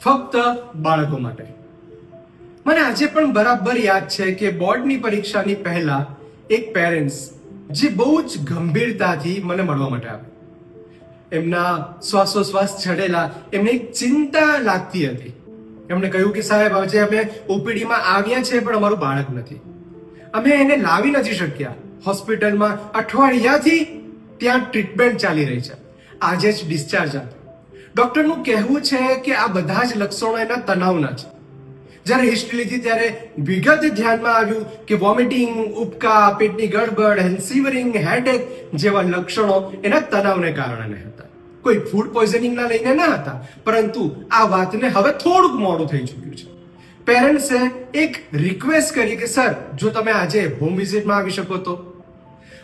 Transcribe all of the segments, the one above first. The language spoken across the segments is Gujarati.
ફક્ત બાળકો માટે. મને આજે પણ બરાબર યાદ છે કે બોર્ડની પરીક્ષાની પહેલા એક પેરેન્ટ્સ જે બહુ જ ગંભીરતાથી મને મળવા માટે આવ્યા. એમના શ્વાસોશ્વાસ ચડેલા, એમને એક ચિંતા લાગતી હતી. એમણે કહ્યું કે સાહેબ, આજે અમે ઓપીડીમાં આવ્યા છે પણ અમારું બાળક નથી. અમે એને લાવી નથી શક્યા. હોસ્પિટલમાં અઠવાડિયાથી ત્યાં ટ્રીટમેન્ટ ચાલી રહી છે. આજે જ ડિસ્ચાર્જ આપ્યો. ડોક્ટરનું કહેવું છે કે આ બધા જ લક્ષણો એના તણાવના છે. જ્યારે હિસ્ટ્રી લીધી ત્યારે વિગતે ધ્યાનમાં આવ્યું કે વોમિટિંગ, ઉબકા, પેટની ગડબડ, હેન્સીવરિંગ, હેડેક જેવા લક્ષણો એના તણાવને કારણે હતા. કોઈ ફૂડ પોઈઝનિંગના લઈને ન હતા, પરંતુ આ વાતને હવે થોડુંક મોડું થઈ ચૂક્યું છે. પેરેન્ટ્સે એક રિક્વેસ્ટ કરી કે સર, જો તમે આજે હોમ વિઝિટમાં આવી શકો તો.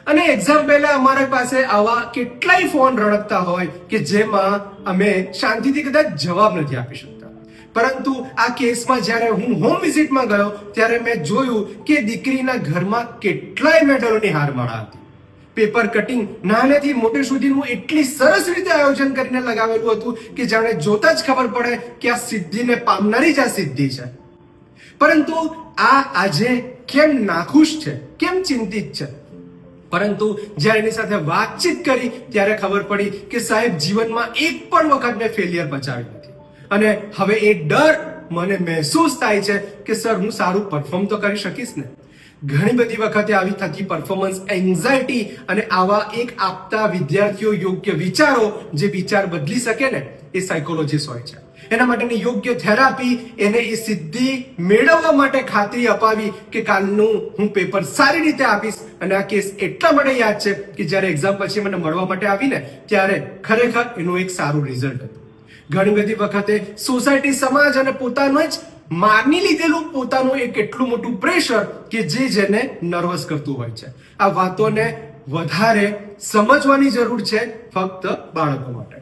અને એક્ઝામ પહેલા અમારા પાસે આવા કેટલાય ફોન રડકતા હોય કે જેમાં અમે શાંતિથી કદાચ જવાબ નથી આપી શકતા. પરંતુ આ કેસમાં જ્યારે હું હોમ વિઝિટમાં ગયો ત્યારે મેં જોયું કે દીકરીના ઘરમાં કેટલાય મેડલોની હારમાળા હતી. પેપર કટિંગ નાનેથી મોટે સુધીનું એટલી સરસ રીતે આયોજન કરીને લગાવેલું હતું કે જાણે જોતા જ ખબર પડે કે આ સિદ્ધિને પામનારી જ આ સિદ્ધિ છે. પરંતુ આ આજે કેમ નાખુશ છે, કેમ ચિંતિત છે? પરંતુ જ્યારે એની સાથે વાતચીત કરી ત્યારે ખબર પડી કે સાહેબ, જીવનમાં એક પણ વખત મેં ફેલિયર બચાવી નથી. અને હવે એ ડર મને મહેસૂસ થાય છે કે સર, હું સારું પરફોર્મ તો કરી શકીશ ને. ઘણી બધી વખતે આવી થતી પરફોર્મન્સ એન્ઝાયટી અને આવા એક આપતા વિદ્યાર્થીઓ યોગ્ય વિચારો જે વિચાર બદલી શકે ને, એ સાયકોલોજીસ્ટ હોય છે. એના માટેની યોગ્ય થેરાપી, એને એ સિદ્ધિ મેળવવા માટે ખાતરી અપાવી કે કાલનું હું પેપર સારી રીતે આપીશ. અને આ કેસ એટલા માટે યાદ છે કે જ્યારે એક્ઝામ પછી મને મળવા માટે આવીને ત્યારે ખરેખર એનું એક સારું રિઝલ્ટ હતું. ઘણી બધી વખતે સોસાયટી, સમાજ અને પોતાનું જ માની લીધેલું પોતાનું એક એટલું મોટું પ્રેશર કે જેને નર્વસ કરતું હોય છે. આ વાતોને વધારે સમજવાની જરૂર છે ફક્ત બાળકો માટે.